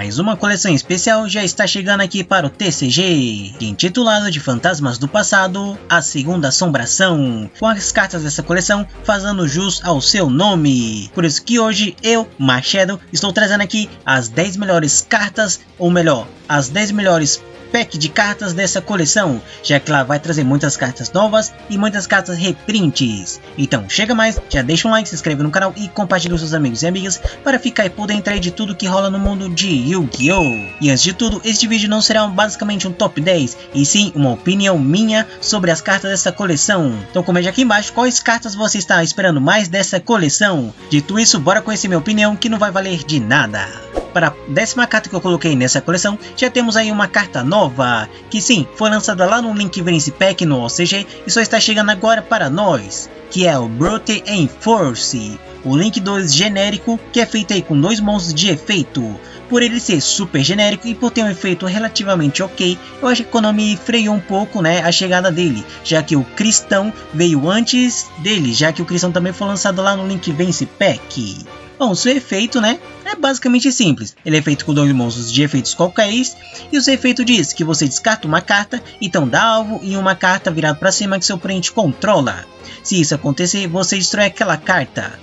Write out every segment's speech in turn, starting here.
Mais uma coleção especial já está chegando aqui para o TCG, intitulado de Fantasmas do Passado, a Segunda Assombração, com as cartas dessa coleção fazendo jus ao seu nome. Por isso que hoje eu, Machado, estou trazendo aqui as 10 melhores cartas, ou melhor, as 10 melhores pack de cartas dessa coleção, já que ela vai trazer muitas cartas novas e muitas cartas reprints. Então chega mais, já deixa um like, se inscreve no canal e compartilha com seus amigos e amigas para ficar por dentro aí de tudo que rola no mundo de Yu-Gi-Oh! E antes de tudo, este vídeo não será basicamente um top 10, e sim uma opinião minha sobre as cartas dessa coleção. Então comente aqui embaixo quais cartas você está esperando mais dessa coleção. Dito isso, bora conhecer minha opinião, que não vai valer de nada. Para a 10ª carta que eu coloquei nessa coleção, já temos aí uma carta nova, que sim, foi lançada lá no Link Vence Pack no OCG e só está chegando agora para nós, que é o Brute Enforce, o Link 2 genérico, que é feito aí com 2 monstros de efeito. Por ele ser super genérico e por ter um efeito relativamente ok, eu acho que a Konami freou um pouco, né, a chegada dele, já que o Cristão veio antes dele, já que o Cristão também foi lançado lá no Link Vence Pack. Bom, seu efeito, né, é basicamente simples. Ele é feito com 2 monstros de efeitos qualqueres, e o seu efeito diz que você descarta uma carta, então dá alvo em uma carta virada para cima que seu oponente controla. Se isso acontecer, você destrói aquela carta.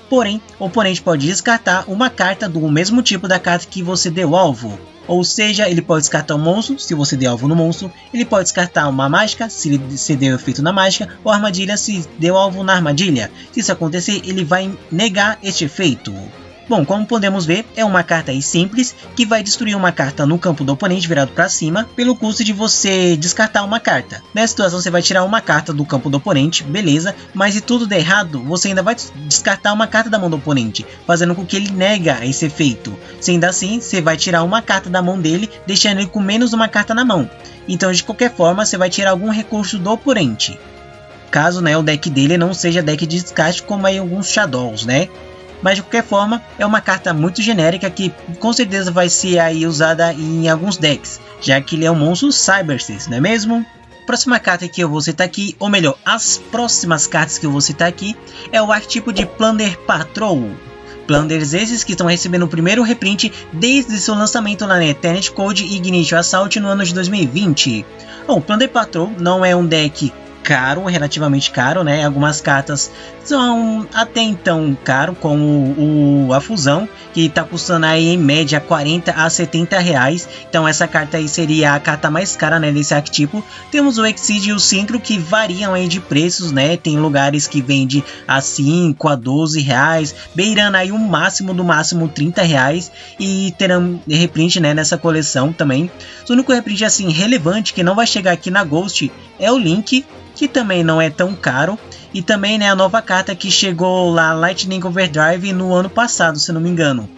Porém, o oponente pode descartar uma carta do mesmo tipo da carta que você deu alvo. Ou seja, ele pode descartar um monstro, se você der alvo no monstro. Ele pode descartar uma mágica, se ele deu efeito na mágica. Ou armadilha, se deu alvo na armadilha. Se isso acontecer, ele vai negar este efeito. Bom, como podemos ver, é uma carta aí simples, que vai destruir uma carta no campo do oponente virado para cima, pelo custo de você descartar uma carta. Nessa situação você vai tirar uma carta do campo do oponente, beleza, mas se tudo der errado, você ainda vai descartar uma carta da mão do oponente, fazendo com que ele nega esse efeito. Sendo assim, você vai tirar uma carta da mão dele, deixando ele com menos uma carta na mão. Então de qualquer forma, você vai tirar algum recurso do oponente. Caso, né, o deck dele não seja deck de descarte como aí alguns Shadows, né? Mas de qualquer forma, é uma carta muito genérica que com certeza vai ser aí usada em alguns decks, já que ele é um monstro Cybersis, não é mesmo? A próxima carta que eu vou citar aqui, ou melhor, as próximas cartas que eu vou citar aqui, é o arquétipo de Plunder Patrol. Plunders esses que estão recebendo o primeiro reprint desde seu lançamento lá na Eternity Code e Ignition Assault no ano de 2020. Bom, Plunder Patrol não é um deck caro, relativamente caro, né? Algumas cartas são até então caro, como a fusão, que está custando aí em média 40 a 70 reais. Então essa carta aí seria a carta mais cara, né, desse arquétipo. Temos o Exceed e o Synchro, que variam aí de preços, né? Tem lugares que vende a 5 a 12 reais, beirando aí o máximo do máximo 30 reais, e terão reprint, né, nessa coleção também. O único reprint assim relevante que não vai chegar aqui na Ghost é o Link, que também não é tão caro, e também, né, a nova carta que chegou lá, Lightning Overdrive, no ano passado, se não me engano,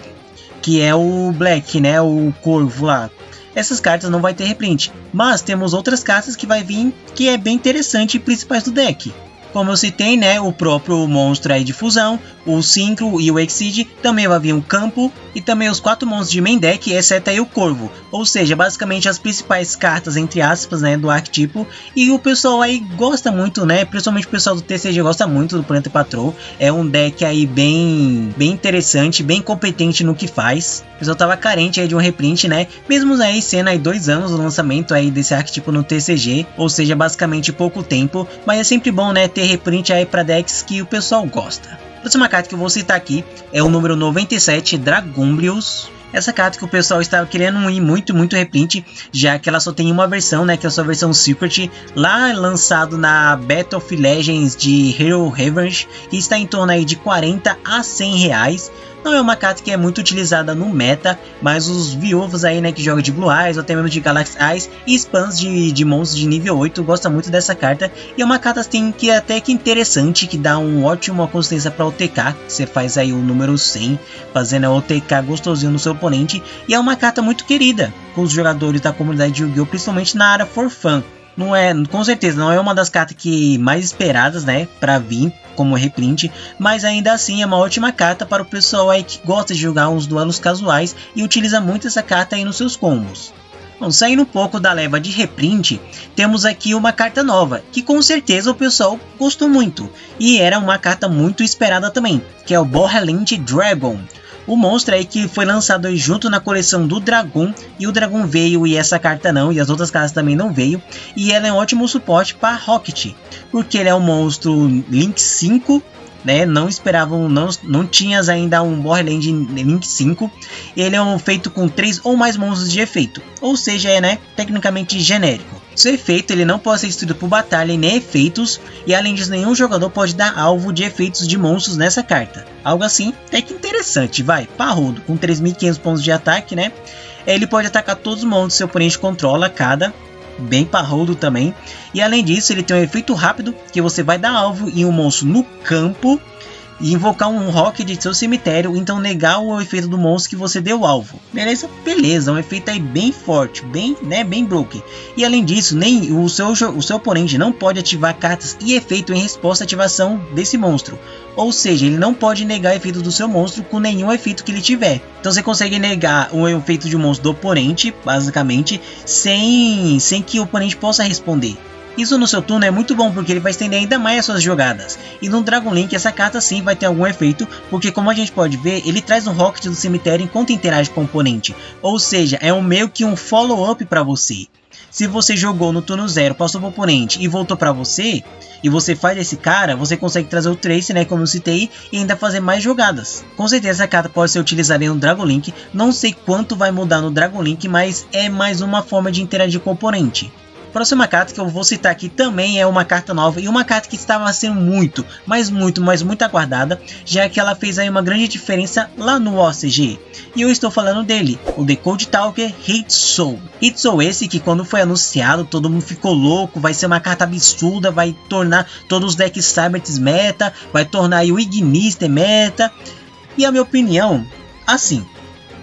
que é o Black, né, o Corvo lá. Essas cartas não vai ter reprint, mas temos outras cartas que vai vir, que é bem interessante, principais do deck. Como eu citei, né, o próprio monstro aí de fusão, o Synchro e o Exceed, também vai vir um campo, e também os 4 monstros de main deck, exceto aí o Corvo. Ou seja, basicamente as principais cartas, entre aspas, né, do arquétipo. E o pessoal aí gosta muito, né, principalmente o pessoal do TCG gosta muito do Plunder Patrol. É um deck aí bem interessante, bem competente no que faz. O pessoal tava carente aí de um reprint, né, mesmo aí sendo aí 2 anos o lançamento aí desse arquétipo no TCG. Ou seja, basicamente pouco tempo, mas é sempre bom, né, ter reprint aí para decks que o pessoal gosta. A próxima carta que eu vou citar aqui é o número 97, Dragombrios. Essa carta que o pessoal estava querendo ir muito reprint, já que ela só tem uma versão, né, que é a sua versão Secret, lá lançado na Battle of Legends de Hero Revenge, que está em torno aí de 40 a 100 reais. Não é uma carta que é muito utilizada no meta, mas os viúvos aí, né, que jogam de Blue Eyes ou até mesmo de Galaxy Eyes e spams de monstros de nível 8 gostam muito dessa carta. E é uma carta assim, que é até que interessante, que dá uma ótima consistência para OTK. Você faz aí o número 100, fazendo a OTK gostosinho no seu oponente. E é uma carta muito querida com os jogadores da comunidade de Yu-Gi-Oh!, principalmente na área for fun. Não é, com certeza, não é uma das cartas que mais esperadas, né, para vir como reprint, mas ainda assim é uma ótima carta para o pessoal aí que gosta de jogar uns duelos casuais e utiliza muito essa carta aí nos seus combos. Bom, saindo um pouco da leva de reprint, temos aqui uma carta nova, que com certeza o pessoal gostou muito, e era uma carta muito esperada também, que é o Borderland Dragon. O monstro aí que foi lançado aí junto na coleção do Dragon, e o Dragon veio e essa carta não, e as outras cartas também não veio, e ela é um ótimo suporte para Rocket, porque ele é um monstro Link 5, né? Não esperavam, não tinhas ainda um Borderland Link 5, ele é feito com 3 ou mais monstros de efeito, ou seja, é, né, tecnicamente genérico. Seu efeito ele não pode ser destruído por batalha e nem efeitos, e além disso nenhum jogador pode dar alvo de efeitos de monstros nessa carta. Algo assim até que interessante, vai, parrudo, com 3.500 pontos de ataque, né? Ele pode atacar todos os monstros que seu oponente controla, cada, bem parrudo também. E além disso ele tem um efeito rápido, que você vai dar alvo em um monstro no campo e invocar um rock de seu cemitério, então negar o efeito do monstro que você deu alvo. Beleza? Beleza, um efeito aí bem forte, bem, né, bem broken. E além disso, nem o seu oponente não pode ativar cartas e efeito em resposta à ativação desse monstro. Ou seja, ele não pode negar o efeito do seu monstro com nenhum efeito que ele tiver. Então você consegue negar o efeito de um monstro do oponente, basicamente, sem que o oponente possa responder. Isso no seu turno é muito bom porque ele vai estender ainda mais as suas jogadas. E no Dragon Link essa carta sim vai ter algum efeito, porque como a gente pode ver, ele traz um Rocket do cemitério enquanto interage com o oponente. Ou seja, é meio que um follow-up para você. Se você jogou no turno 0, passou para o oponente e voltou para você, e você faz esse cara, você consegue trazer o Trace, né, como eu citei, e ainda fazer mais jogadas. Com certeza essa carta pode ser utilizada no Dragon Link, não sei quanto vai mudar no Dragon Link, mas é mais uma forma de interagir com o oponente. Próxima carta que eu vou citar aqui também é uma carta nova e uma carta que estava sendo muito aguardada, já que ela fez aí uma grande diferença lá no OCG. E eu estou falando dele, o Decode Talker Hitsoul. Hitsoul esse que quando foi anunciado todo mundo ficou louco, vai ser uma carta absurda, vai tornar todos os decks Cybers meta, vai tornar aí o Ignister meta. E a minha opinião, assim,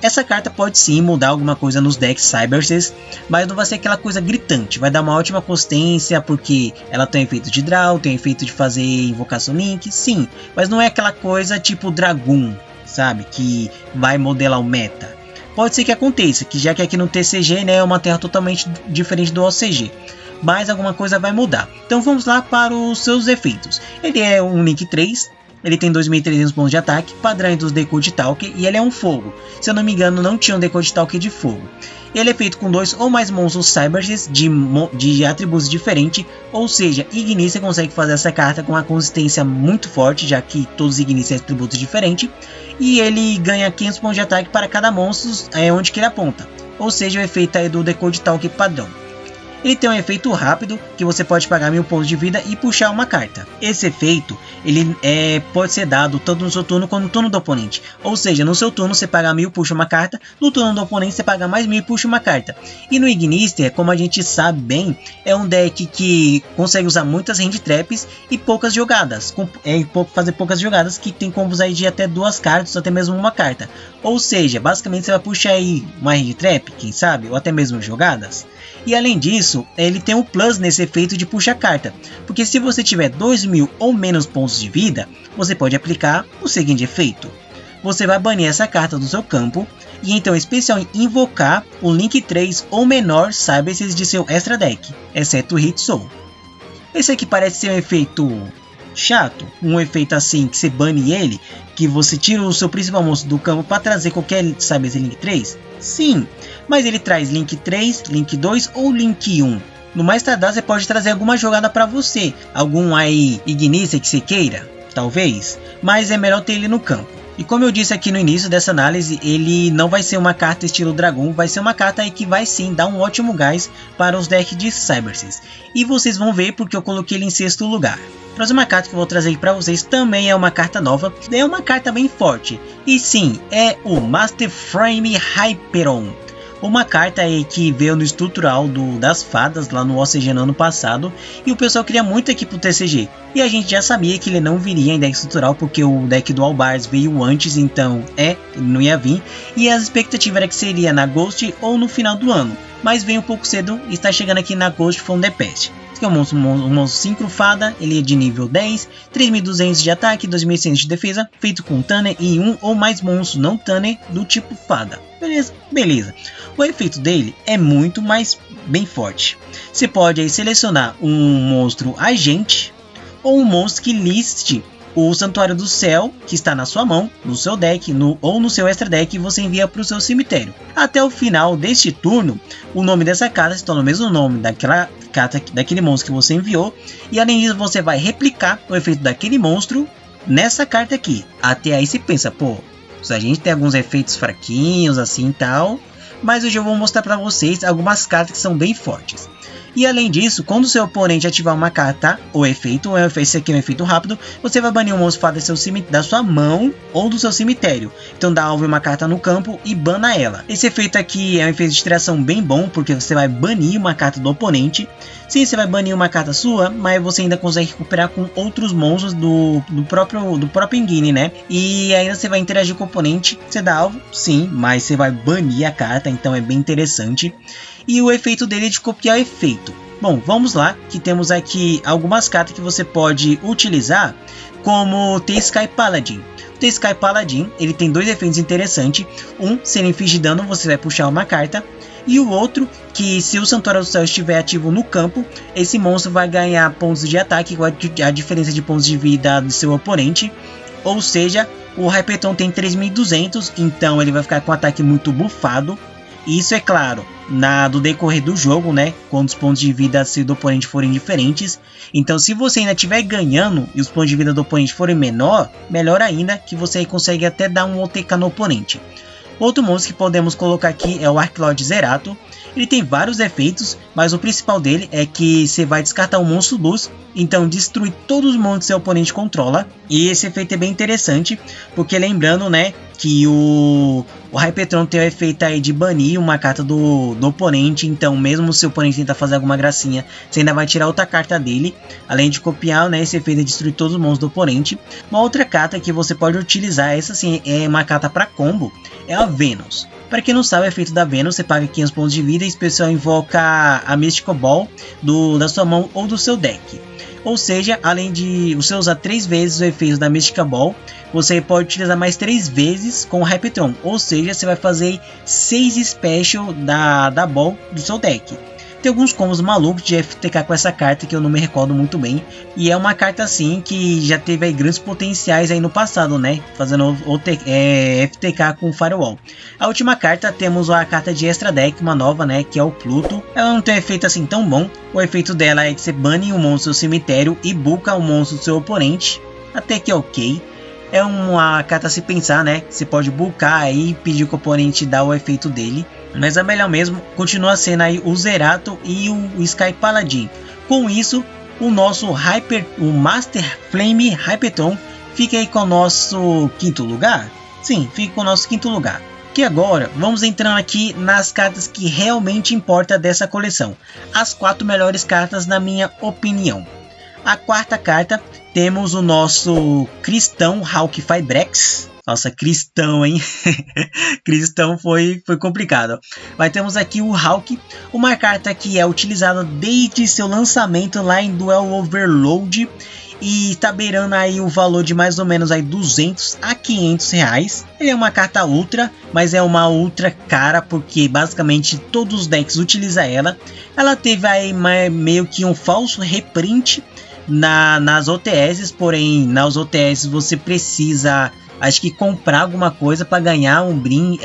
essa carta pode sim mudar alguma coisa nos decks Cybers, mas não vai ser aquela coisa gritante. Vai dar uma ótima consistência porque ela tem efeito de draw, tem efeito de fazer invocação link, sim. Mas não é aquela coisa tipo Dragon, sabe? Que vai modelar o meta. Pode ser que aconteça, que já que aqui no TCG, né, é uma terra totalmente diferente do OCG. Mas alguma coisa vai mudar. Então vamos lá para os seus efeitos. Ele é um Link 3. Ele tem 2.300 pontos de ataque, padrão dos Decode Talker, e ele é um fogo. Se eu não me engano, não tinha um Decode Talker de fogo. Ele é feito com 2 ou mais monstros Cybers de atributos diferentes, ou seja, Ignister consegue fazer essa carta com uma consistência muito forte, já que todos os Ignister têm atributos diferentes. E ele ganha 500 pontos de ataque para cada monstro onde que ele aponta, ou seja, o efeito aí do Decode Talker padrão. Ele tem um efeito rápido, que você pode pagar 1000 pontos de vida e puxar uma carta. Esse efeito ele pode ser dado tanto no seu turno quanto no turno do oponente. Ou seja, no seu turno você paga 1000 e puxa uma carta, no turno do oponente você paga mais 1000 e puxa uma carta. E no Ignister, como a gente sabe bem, é um deck que consegue usar muitas hand traps e poucas jogadas. Fazer poucas jogadas, que tem combos aí de até 2 cartas ou até mesmo uma carta. Ou seja, basicamente você vai puxar aí uma hand trap, quem sabe, ou até mesmo jogadas. E além disso, ele tem um plus nesse efeito de puxa carta, porque se você tiver 2.000 ou menos pontos de vida, você pode aplicar o seguinte efeito. Você vai banir essa carta do seu campo, e então é especial em invocar o Link 3 ou menor Cybers de seu extra deck, exceto o Hitsoul. Esse aqui parece ser um efeito chato, um efeito assim que você bane ele, que você tira o seu principal monstro do campo para trazer qualquer Cybers Link 3? Sim, mas ele traz Link 3, Link 2 ou Link 1. No mais tardar você pode trazer alguma jogada para você, algum aí Ignister que você queira, talvez, mas é melhor ter ele no campo. E como eu disse aqui no início dessa análise, ele não vai ser uma carta estilo Dragon, vai ser uma carta aí que vai sim dar um ótimo gás para os decks de Cybers. E vocês vão ver porque eu coloquei ele em 6º lugar. A próxima carta que eu vou trazer para vocês também é uma carta nova, é uma carta bem forte. E sim, é o Master Frame Hyperon. Uma carta aí que veio no estrutural das fadas lá no OCG no ano passado, e o pessoal queria muito aqui pro TCG. E a gente já sabia que ele não viria em deck estrutural porque o deck do Albars veio antes, então ele não ia vir. E as expectativas era que seria na Ghost ou no final do ano, mas veio um pouco cedo e está chegando aqui na Ghost from the Past. Que é um monstro sincrofada, ele é de nível 10, 3.200 de ataque, 2.100 de defesa, feito com Tanner e um ou mais monstros não Tanner do tipo fada. Beleza. O efeito dele é muito mais bem forte. Você pode aí selecionar um monstro agente ou um monstro que liste o Santuário do Céu, que está na sua mão, no seu deck, ou no seu extra deck, você envia para o seu cemitério. Até o final deste turno, o nome dessa carta se torna o mesmo nome daquela carta, daquele monstro que você enviou, e além disso você vai replicar o efeito daquele monstro nessa carta aqui. Até aí você pensa, pô, a gente tem alguns efeitos fraquinhos assim e tal, mas hoje eu vou mostrar para vocês algumas cartas que são bem fortes. E além disso, quando o seu oponente ativar uma carta ou efeito, esse aqui é um efeito rápido, você vai banir um monstro fada da sua mão ou do seu cemitério. Então dá alvo uma carta no campo e bana ela. Esse efeito aqui é um efeito de distração bem bom, porque você vai banir uma carta do oponente. Sim, você vai banir uma carta sua, mas você ainda consegue recuperar com outros monstros do próprio engine, né? E ainda você vai interagir com o oponente. Você dá alvo, sim, mas você vai banir a carta, então é bem interessante. E o efeito dele é de copiar efeito. Bom, vamos lá, que temos aqui algumas cartas que você pode utilizar, como The Sky Paladin. O The Sky Paladin, ele tem dois efeitos interessantes. Um, se ele infligir dano, você vai puxar uma carta. E o outro, que se o Santuário do Céu estiver ativo no campo, esse monstro vai ganhar pontos de ataque, igual a diferença de pontos de vida do seu oponente. Ou seja, o Hypertron tem 3200, então ele vai ficar com um ataque muito bufado. Isso é claro, do decorrer do jogo, né? Quando os pontos de vida do oponente forem diferentes. Então, se você ainda estiver ganhando e os pontos de vida do oponente forem melhor ainda, que você consegue até dar um OTK no oponente. Outro monstro que podemos colocar aqui é o Archlord Zerato. Ele tem vários efeitos, mas o principal dele é que você vai descartar um monstro luz, então destrui todos os monstros que seu oponente controla. E esse efeito é bem interessante, porque lembrando, né, que o Hypertron tem o efeito aí de banir uma carta do oponente. Então mesmo se o oponente tentar fazer alguma gracinha, você ainda vai tirar outra carta dele. Além de copiar, né, esse efeito de destruir todos os monstros do oponente. Uma outra carta que você pode utilizar, essa sim é uma carta para combo, é a Venus. Para quem não sabe o efeito da Venus, você paga 500 pontos de vida e especial invoca a Mystical Ball da sua mão ou do seu deck. Ou seja, além de você usar 3 vezes o efeito da Mystical Ball, você pode utilizar mais 3 vezes com o Hypertron. Ou seja, você vai fazer 6 special da Ball do seu deck. Tem alguns combos malucos de FTK com essa carta que eu não me recordo muito bem. E é uma carta assim que já teve aí grandes potenciais aí no passado, né? Fazendo FTK com Firewall. A última carta temos a carta de extra deck, uma nova, né? Que é o Pluto. Ela não tem um efeito assim tão bom. O efeito dela é que você bane um monstro do seu cemitério e buca o monstro do seu oponente. Até que é ok. É uma carta a se pensar, né? Você pode bulkar aí e pedir que o oponente dá o efeito dele. Mas a melhor mesmo continua sendo aí o Zerato e o Sky Paladin. Com isso, o Master Flame Hypertron fica aí com o nosso quinto lugar. Sim, fica com o nosso quinto lugar. Que agora vamos entrando aqui nas cartas que realmente importam dessa coleção. As 4 melhores cartas na minha opinião. A quarta carta temos o nosso Cristão Hulk Fibrex. Nossa, Cristão, hein? Cristão foi complicado. Mas temos aqui o Hulk, uma carta que é utilizada desde seu lançamento lá em Duel Overload. E está beirando aí o valor de mais ou menos aí 200 a 500 reais. Ele é uma carta ultra, mas é uma ultra cara, porque basicamente todos os decks utilizam ela. Ela teve aí meio que um falso reprint nas OTS, porém nas OTS você precisa, acho que, comprar alguma coisa para ganhar um brinde,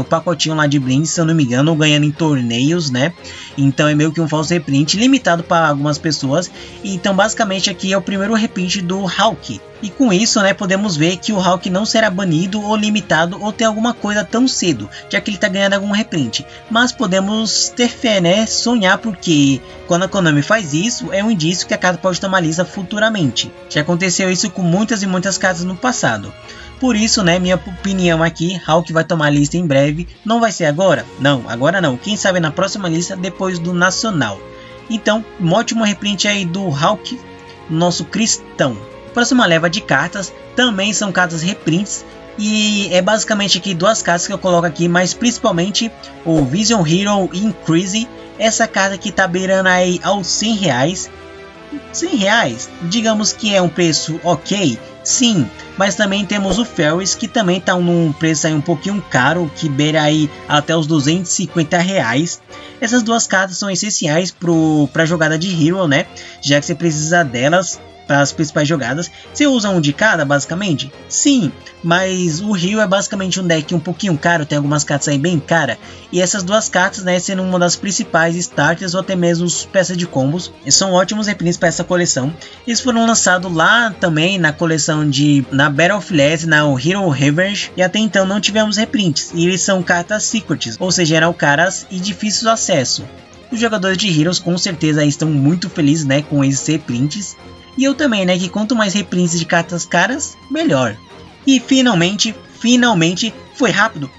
o pacotinho lá de brinde, se eu não me engano, ou ganhando em torneios, né? Então é meio que um falso reprint limitado para algumas pessoas. Então basicamente aqui é o primeiro reprint do Hulk. E com isso, né, podemos ver que o Hulk não será banido ou limitado ou ter alguma coisa tão cedo, já que ele está ganhando algum reprint. Mas podemos ter fé, né, sonhar, porque quando a Konami faz isso, é um indício que a carta pode tomar lista futuramente. Já aconteceu isso com muitas e muitas cartas no passado. Por isso, né, minha opinião aqui, Hulk vai tomar lista em breve. Não vai ser agora? Não, agora não. Quem sabe na próxima lista, depois do Nacional. Então, um ótimo reprint aí do Hulk, nosso Cristão. Próxima leva de cartas também são cartas reprints. E é basicamente aqui 2 cartas que eu coloco aqui, mas principalmente o Vision Hero Increase. Essa carta que tá beirando aí aos 100 reais. 100 reais, digamos que é um preço ok, sim, mas também temos o Ferris, que também está num preço aí um pouquinho caro, que beira aí até os 250 reais. Essas 2 cartas são essenciais para a jogada de Hero, né, já que você precisa delas para as principais jogadas. Você usa um de cada, basicamente? Sim, mas o Rio é basicamente um deck um pouquinho caro, tem algumas cartas aí bem cara, e essas duas cartas, né, sendo uma das principais starters ou até mesmo peças de combos, são ótimos reprints para essa coleção. Eles foram lançados lá também na coleção na Battle of Less, na Hero Revenge, e até então não tivemos reprints, e eles são cartas secrets, ou seja, eram caras e difíceis de acesso. Os jogadores de Heroes com certeza estão muito felizes, né, com esses reprints. E eu também, né, que quanto mais reprints de cartas caras, melhor. E finalmente, foi rápido,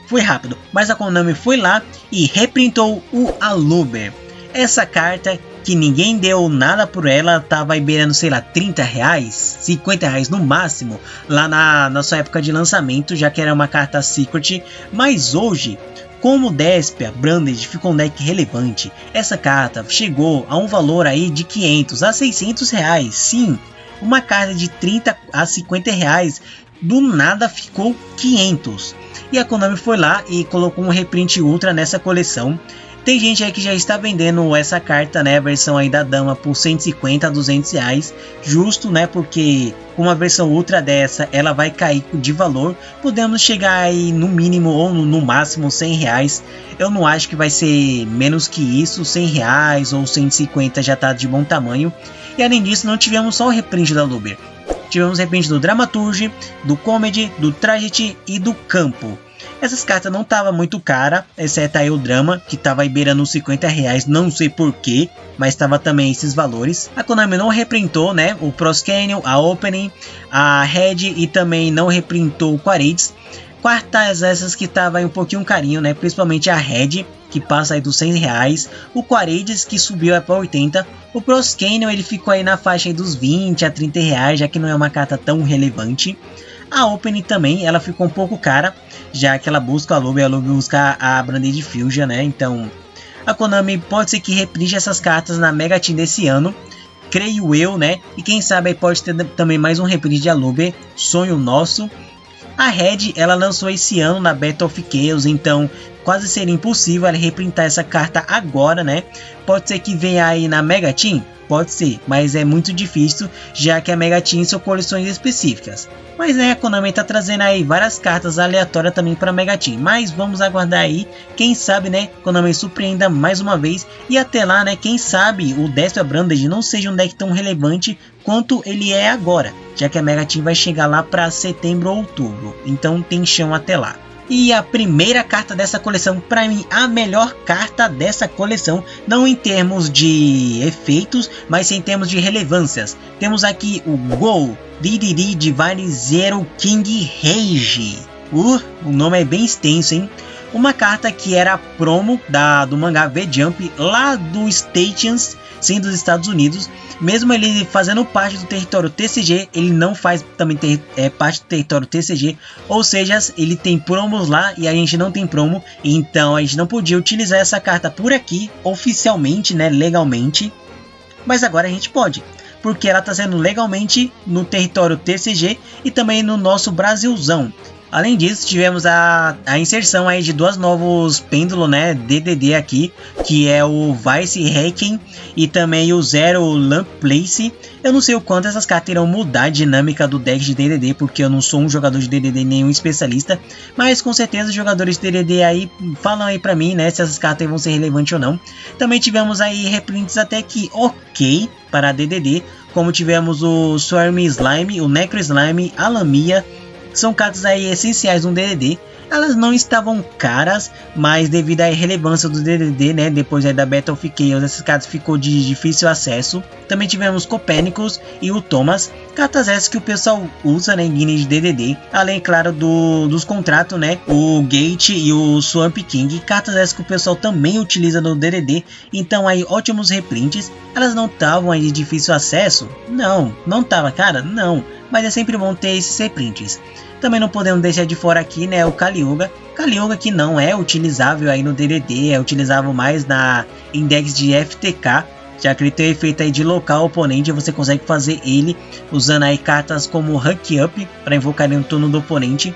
mas a Konami foi lá e reprintou o Aluber. Essa carta que ninguém deu nada por ela, tava aí beirando, sei lá, 30 reais, 50 reais no máximo, lá na sua época de lançamento, já que era uma carta secret, mas hoje, como Despia Branded ficou um deck relevante, essa carta chegou a um valor aí de 500 a 600 reais. Sim, uma carta de 30 a 50 reais do nada ficou 500. E a Konami foi lá e colocou um reprint ultra nessa coleção. Tem gente aí que já está vendendo essa carta, né, a versão aí da dama por 150 a 200 reais, justo, né, porque uma versão ultra dessa, ela vai cair de valor, podemos chegar aí no mínimo ou no máximo 100 reais, eu não acho que vai ser menos que isso, 100 reais ou 150 já está de bom tamanho, e além disso não tivemos só o reprint da Aluber, tivemos reprint do Dramaturge, do Comedy, do Tragedy e do Campo. Essas cartas não estavam muito cara, exceto aí o Drama, que estava aí beirando uns 50 reais, não sei porquê, mas estava também esses valores. A Konami não reprintou, né, o Proscenium, a Opening, a Red e também não reprintou o Quaritz. Cartas essas que estavam um pouquinho carinho, né, principalmente a Red, que passa aí dos 100 reais, o Quaritz que subiu para 80, o Proscenium ele ficou aí na faixa aí dos 20 a 30 reais, já que não é uma carta tão relevante. A Opening também, ela ficou um pouco cara, já que ela busca a Aluber busca a Branded Fusion, né? Então, a Konami pode ser que reprinte essas cartas na Mega Team desse ano, creio eu, né? E quem sabe aí pode ter também mais um reprint de Aluber, sonho nosso. A Red, ela lançou esse ano na Battle of Chaos, então quase seria impossível ela reprintar essa carta agora, né? Pode ser que venha aí na Mega Team? Pode ser, mas é muito difícil, já que a Mega Team são coleções específicas. Mas né, a Konami tá trazendo aí várias cartas aleatórias também para Mega Team. Mas vamos aguardar aí, quem sabe né, Konami surpreenda mais uma vez. E até lá né, quem sabe o Despia Branded não seja um deck tão relevante quanto ele é agora. Já que a Mega Team vai chegar lá para setembro ou outubro, então tem chão até lá. E a primeira carta dessa coleção, para mim a melhor carta dessa coleção, não em termos de efeitos, mas em termos de relevâncias. Temos aqui o Go Dedede Divine Zero King Rage. O nome é bem extenso, hein? Uma carta que era promo do mangá V-Jump lá do Stations, sim, dos Estados Unidos. Mesmo ele fazendo parte do território TCG, ele não faz também parte do território TCG, ou seja, ele tem promos lá e a gente não tem promo, então a gente não podia utilizar essa carta por aqui, oficialmente, né, legalmente, mas agora a gente pode, porque ela está sendo legalmente no território TCG e também no nosso Brasilzão. Além disso, tivemos a inserção aí de dois novos pêndulos, né, DDD aqui, que é o Vice Hacking e também o Zero Lamp Place. Eu não sei o quanto essas cartas irão mudar a dinâmica do deck de DDD, porque eu não sou um jogador de DDD nenhum especialista, mas com certeza os jogadores de DDD aí falam aí pra mim, né, se essas cartas vão ser relevantes ou não. Também tivemos aí reprints até que ok para DDD, como tivemos o Swarm Slime, o Necro Slime, a Lamia. São cartas aí essenciais no DDD. Elas não estavam caras, mas devido à relevância do DDD, né, depois aí da Battle of Chaos, essas cartas ficou de difícil acesso. Também tivemos Copernicus e o Thomas, cartas essas que o pessoal usa, né, em guias de DDD. Além, claro, dos contratos, né, o Gate e o Swamp King, cartas essas que o pessoal também utiliza no DDD. Então aí ótimos reprints. Elas não estavam aí de difícil acesso? Não tava, cara? Não. Mas é sempre bom ter esses reprints. Também não podemos deixar de fora aqui, né, o Kaliuga. Kaliuga que não é utilizável aí no DDD, é utilizável mais na index de FTK, já que ele tem o efeito aí de local oponente, você consegue fazer ele usando aí cartas como Rank Up para invocar no turno do oponente.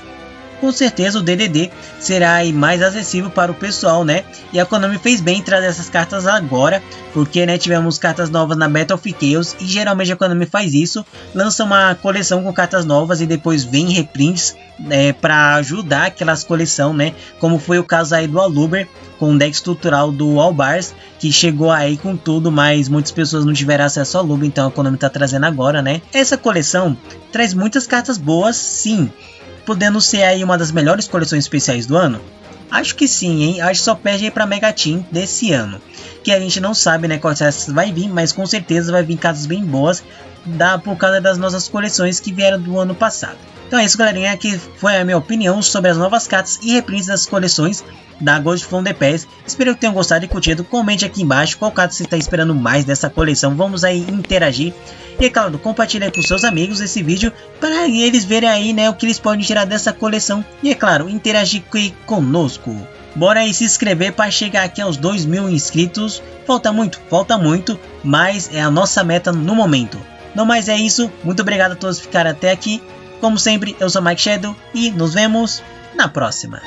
com certeza o DDD será aí mais acessível para o pessoal, né? E a Konami fez bem em trazer essas cartas agora, porque, né, tivemos cartas novas na Battle of Chaos e geralmente a Konami faz isso, lança uma coleção com cartas novas e depois vem reprints para ajudar aquelas coleções, né? Como foi o caso aí do Aluber com o deck estrutural do Albars, que chegou aí com tudo, mas muitas pessoas não tiveram acesso ao Aluber, então a Konami tá trazendo agora, né? Essa coleção traz muitas cartas boas, sim, podendo ser aí uma das melhores coleções especiais do ano. Acho que sim, hein? Acho que só perde aí pra Mega Team desse ano, que a gente não sabe, né, quais essas vai vir, mas com certeza vai vir cartas bem boas, por causa das nossas coleções que vieram do ano passado. Então é isso, galerinha, que foi a minha opinião sobre as novas cartas e reprints das coleções da Gold from the Past. Espero que tenham gostado e curtido. Comente aqui embaixo qual carta você está esperando mais dessa coleção. Vamos aí interagir. E é claro, compartilhe aí com seus amigos esse vídeo para eles verem aí, né, o que eles podem tirar dessa coleção. E é claro, interagir conosco. Bora aí se inscrever para chegar aqui aos 2.000 inscritos. Falta muito, mas é a nossa meta no momento. Não mais é isso. Muito obrigado a todos que ficaram até aqui. Como sempre, eu sou Mike Shadow e nos vemos na próxima.